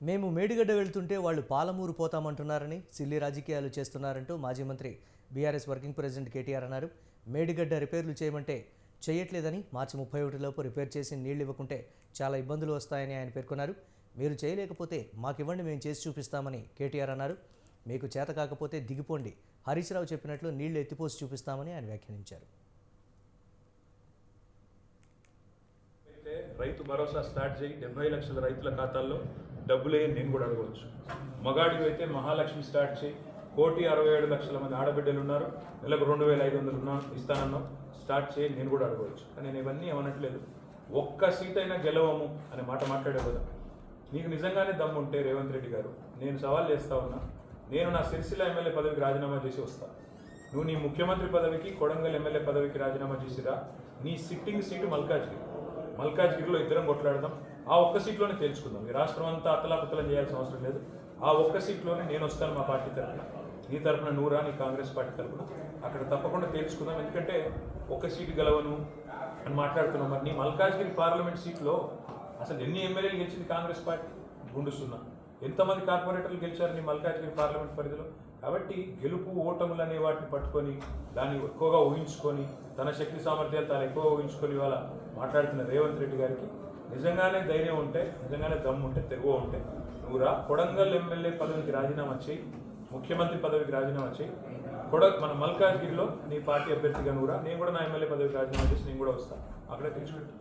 మేము మేడిగడ్డ వెళ్తుంటే వాళ్ళు పాలమూరు పోతామంటున్నారని సిల్లీ రాజకీయాలు చేస్తున్నారంటూ మాజీ మంత్రి బీఆర్ఎస్ వర్కింగ్ ప్రెసిడెంట్ కేటీఆర్ అన్నారు. మేడిగడ్డ రిపేర్లు చేయమంటే చేయట్లేదని, మార్చి 31లోపు రిపేర్ చేసి నీళ్లు ఇవ్వకుంటే చాలా ఇబ్బందులు వస్తాయని ఆయన పేర్కొన్నారు. మీరు చేయలేకపోతే మాకివ్వండి, మేము చేసి చూపిస్తామని కేటీఆర్ అన్నారు. మీకు చేత కాకపోతే దిగిపోండి, హరీష్ రావు చెప్పినట్లు నీళ్లు ఎత్తిపోసి చూపిస్తామని ఆయన వ్యాఖ్యానించారు. రైతు భరోసా స్టార్ట్ చేయి, 70 లక్షల రైతుల ఖాతాల్లో డబ్బులే నేను కూడా అడగవచ్చు. మగాడివి అయితే మహాలక్ష్మి స్టార్ట్ చేయి, 1,67,00,000 మంది ఆడబిడ్డలు ఉన్నారు, నెలకు 2,500 ఇస్తానన్నాం, స్టార్ట్ చేయి, నేను కూడా అడగవచ్చు. కానీ నేను ఇవన్నీ ఏమనట్లేదు. ఒక్క సీట్ అయినా గెలవము అనే మాట మాట్లాడే కదా. నీకు నిజంగానే దమ్ము ఉంటే రేవంత్ రెడ్డి గారు, నేను సవాల్ చేస్తా ఉన్నా, నేను నా సిరిసిల్ల ఎమ్మెల్యే పదవికి రాజీనామా చేసి వస్తా. నువ్వు నీ ముఖ్యమంత్రి పదవికి, కొడంగల్ ఎమ్మెల్యే పదవికి రాజీనామా చేసిరా. నీ సిట్టింగ్ సీటు మల్కాజ్గిరిలో ఇద్దరం కొట్లాడదాం. ఆ ఒక్క సీట్లోనే తేల్చుకుందాం. ఈ రాష్ట్రం అంతా అతలాకుతలం చేయాల్సిన అవసరం లేదు. ఆ ఒక్క సీట్లోనే నేను వస్తాను మా పార్టీ తరఫున, నీ తరఫున నూరా, నీ కాంగ్రెస్ పార్టీ తరఫున. అక్కడ తప్పకుండా తేల్చుకుందాం. ఎందుకంటే ఒక్క సీటు గెలవను అని మాట్లాడుతున్నాం. మరి నీ మల్కాజ్గిరి పార్లమెంట్ సీట్లో అసలు ఎన్ని ఎమ్మెల్యేలు గెలిచింది కాంగ్రెస్ పార్టీ? గుండుస్తున్నా. ఎంతమంది కార్పొరేటర్లు గెలిచారు నీ మల్కాజ్గిరి పార్లమెంట్ పరిధిలో? కాబట్టి గెలుపు ఓటములు అనే వాటిని పట్టుకొని, దాన్ని ఎక్కువగా ఊహించుకొని, తన శక్తి సామర్థ్యాలు తాను ఎక్కువగా ఊహించుకొని ఇవాళ మాట్లాడుతున్న రేవంత్ రెడ్డి గారికి నిజంగానే ధైర్యం ఉంటే, నిజంగానే దమ్ము ఉంటే, తెగువ ఉంటే నువ్వురా, కొడంగల్ ఎమ్మెల్యే పదవికి రాజీనామా చేయి, ముఖ్యమంత్రి పదవికి రాజీనామా చేయి. మన మల్కాజ్గిరిలో నీ పార్టీ అభ్యర్థిగా నువ్వురా, నేను కూడా నా ఎమ్మెల్యే పదవికి రాజీనామా చేసి నేను కూడా వస్తాను. అక్కడే తెచ్చుకుంటాను.